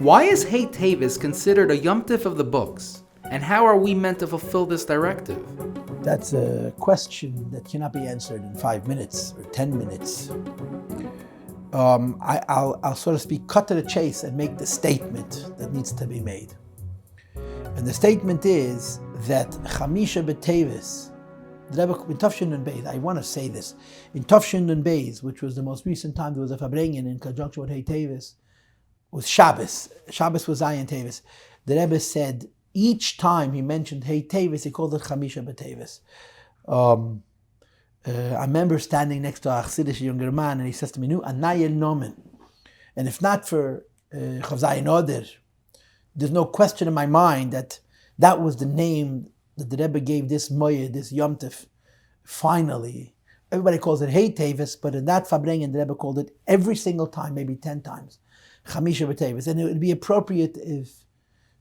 Why is Hey Teves considered a Yom Tov of the books? And how are we meant to fulfill this directive? That's a question that cannot be answered in 5 minutes or 10 minutes. I'll so to speak cut to the chase and make the statement that needs to be made. And the statement is that Chamisha B'Teves, the Rebbe in Tafshin Nun Beis, I want to say this, in Tafshin Nun Beis, which was the most recent time there was a Fabrengen in conjunction with Hey Teves, was Shabbos. Shabbos was Ayin Teves. The Rebbe said each time he mentioned Hey Teves, he called it Chamisha B'Teves. I remember standing next to a Chassidish younger man, and he says to me, "Nu, Anayel Nomen." And if not for Chavzayin Oder, there's no question in my mind that that was the name that the Rebbe gave this Moyed, this Yom Tov. Finally, everybody calls it Hey Teves, but in that Fabrengen, the Rebbe called it every single time, maybe 10 times, Chamisha B'Teves. And it would be appropriate if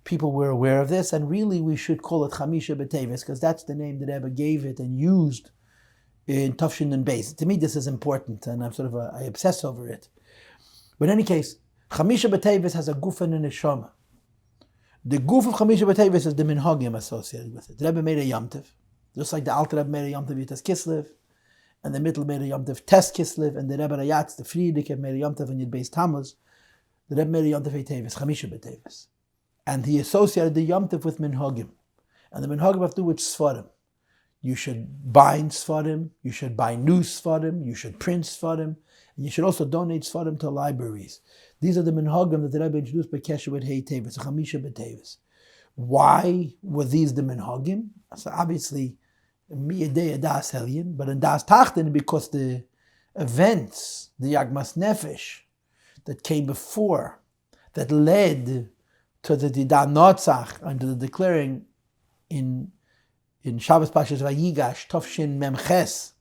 people were aware of this, and really we should call it Chamisha B'Teves, because that's the name the Rebbe gave it and used in Tafshin Nun Beis. To me, this is important, and I obsess over it. But in any case, Chamisha B'Teves has a guf and a neshama. The guf of Chamisha B'Teves is the minhagim associated with it. The Rebbe made a Yom Tov, just like the Alter Rebbe made a Yom Tov Yitas Kislev, and the Mittel made a Yom Tov Tes Kislev, and the Rebbe Rayatz, the Friedrich, made a Yom Tov in Yud Beis Tammuz. The Rebbe made a Yom Tov Hey Teves, Chamisha B'Teves. And he associated the Yom Tov with minhagim. And the minhagim have to do with Sfarim. You should bind Sfarim, you should buy new Sfarim, you should print Sfarim, and you should also donate Sfarim to libraries. These are the minhagim that the Rebbe introduced by Kesher with Hey Teves, Chamisha B'Teves. Why were these the minhagim? So obviously, miyadei das helyin, but in das tachten, because the events, the Yagmas Nefesh, that came before, that led to the Didan Notzach, and to the declaring in Shabbos Pashas Vayigash, Tofshin Memches,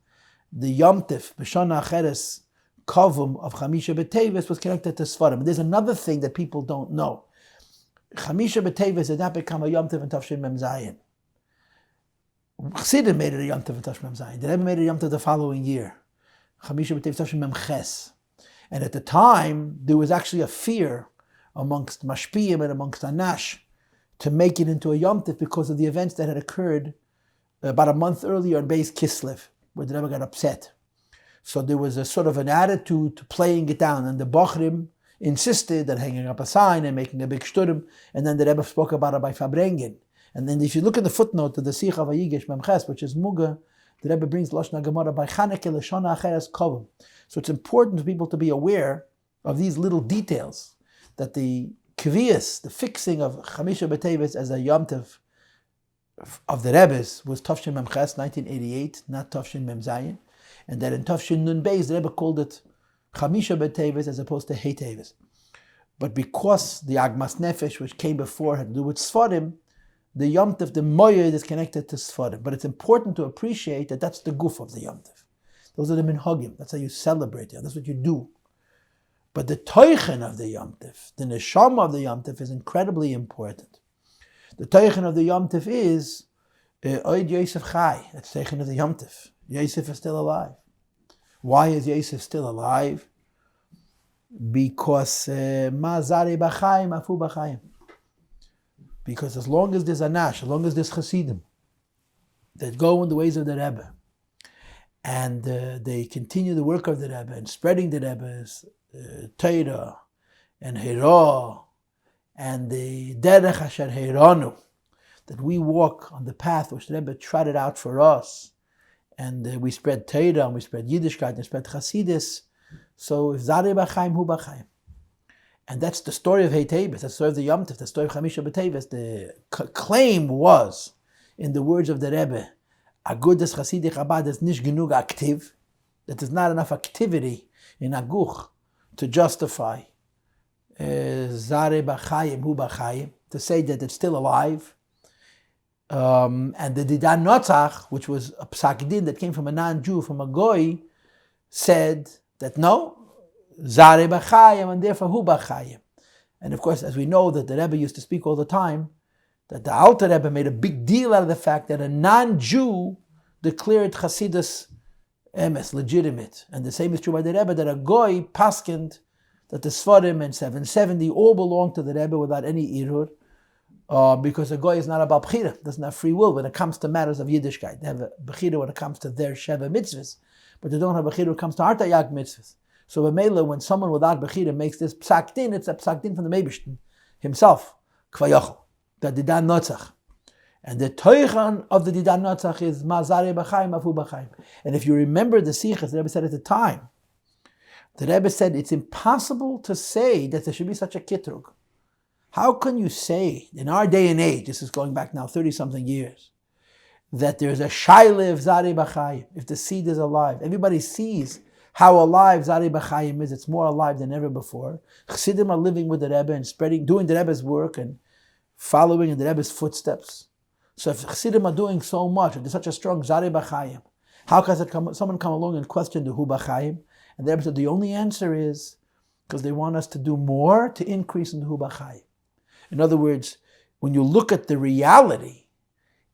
the Yom Tov, B'Shana Acheres, Kavum of Chamisha B'Teves was connected to Sfarim. There's another thing that people don't know. Chamisha B'Teves did not become a Yom Tov in Tofshin Mem Zayin. Chassidim made it a Yom Tov in Tofshin Mem Zayin. The Rebbe made it a Yom Tov the following year. Chamisha B'Teves Tofshin Memches. And at the time, there was actually a fear amongst Mashpiyim and amongst Anash to make it into a Yom Tov because of the events that had occurred about a month earlier in Beis Kislev, where the Rebbe got upset. So there was a sort of an attitude to playing it down, and the Bochrim insisted on hanging up a sign and making a big shturim, and then the Rebbe spoke about it by Fabrengen. And then if you look at the footnote to the Sicha Vayigesh Memches, which is Muga, the Rebbe brings Lashon HaGemara by Chaneke L'Shana Acheres Kovim. So it's important for people to be aware of these little details, that the Kviyas, the fixing of Chamisha B'Teves as a Yom Tov of the Rebbe's was Tafshin Memches 1988, not Tafshin Mem Zayin, and that in Tafshin Nun Beis the Rebbe called it Chamisha B'Teves as opposed to Hey Teves. But because the Agmas Nefesh, which came before, had to do with Sfarim, the Yom Tov, the Moyed, is connected to Sfarim. But it's important to appreciate that that's the guf of the Yom Tov. Those are the minhagim. That's how you celebrate it. That's what you do. But the toichen of the Yom Tov, the neshama of the Yom Tov, is incredibly important. The toichen of the Yom Tov is Oid Yosef Chai. That's the toichen of the Yom Tov. Yosef is still alive. Why is Yosef still alive? Because Ma Zare B'Chaim Afu B'Chaim. Because as long as there's Anash, as long as there's Chassidim that go in the ways of the Rebbe, and they continue the work of the Rebbe and spreading the Rebbe's Torah and Hira and the Derech Asher Hiranu, that we walk on the path which the Rebbe trotted out for us, and we spread Torah and we spread Yiddishkeit and spread Chassidus. So Zare B'Chaim Hu B'Chaim. And that's the story of Hey Teves, that's the story of the Yom Tov, the story of Chamisha B'Teves. The claim was, in the words of the Rebbe, Agudas Chassidik Chabad is nish genug aktiv, that there's not enough activity in Aguch to justify Zare B'Chaim Hu B'Chaim, to say that it's still alive. And the Didan Notzach, which was a psak din that came from a non-Jew, from a goy, said that no, Zare B'Chaim, and therefore Hu B'Chaim. And of course, as we know that the Rebbe used to speak all the time, that the Alter Rebbe made a big deal out of the fact that a non-Jew declared Chassidus emes, legitimate. And the same is true by the Rebbe, that a goy paskind that the Svarim and 770 all belong to the Rebbe without any Irur, because a Goy is not about Bechira, doesn't have free will when it comes to matters of Yiddishkeit. They have a Bechira when it comes to their Sheva mitzvahs, but they don't have Bechira when it comes to Artayag mitzvahs. So B'meila, when someone without Bechira makes this Psak Din, it's a Psak Din from the Meibishtin himself, Kvayachol, the Didan Notzach. And the Toichan of the Didan Notzach is Mazare B'chaim Afu B'chaim. And if you remember the Sichas, the Rebbe said at the time, the Rebbe said it's impossible to say that there should be such a kitrug. How can you say, in our day and age, this is going back now 30-something years, that there's a shaylev Zari B'chaim, if the seed is alive? Everybody sees how alive Zari B'chaim is. It's more alive than ever before. Chassidim are living with the Rebbe and spreading, doing the Rebbe's work and following in the Rebbe's footsteps. So if Chassidim are doing so much, and there's such a strong Zari B'chaim, how can someone come along and question the Hu B'chaim? And the Rebbe said the only answer is because they want us to do more to increase in the Hu B'chaim. In other words, when you look at the reality,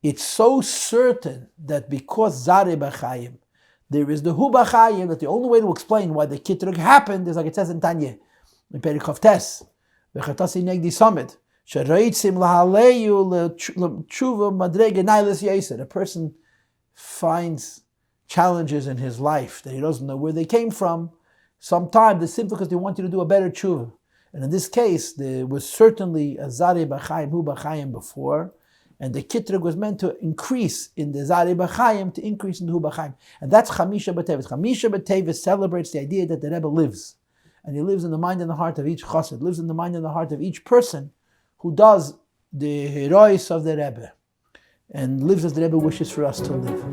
it's so certain that because Zare B'chaim, there is the Hu B'chaim, that the only way to explain why the Kitrug happened is like it says in Tanya, in Perikov Tes, V'chatasi Negdi Samid, Sheroitzim Lahaleyu L'tshuva Madrege Nailis Yeser. A person finds challenges in his life that he doesn't know where they came from. Sometimes it's simply because they want you to do a better tshuva. And in this case, there was certainly a Zare B'chaim, Hu B'chaim before, and the Kitrug was meant to increase in the Zare B'chaim to increase in the Hu B'chaim. And that's Chamisha B'Teves. Chamisha B'Teves celebrates the idea that the Rebbe lives. And he lives in the mind and the heart of each chassid, lives in the mind and the heart of each person who does the herois of the Rebbe, and lives as the Rebbe wishes for us to live.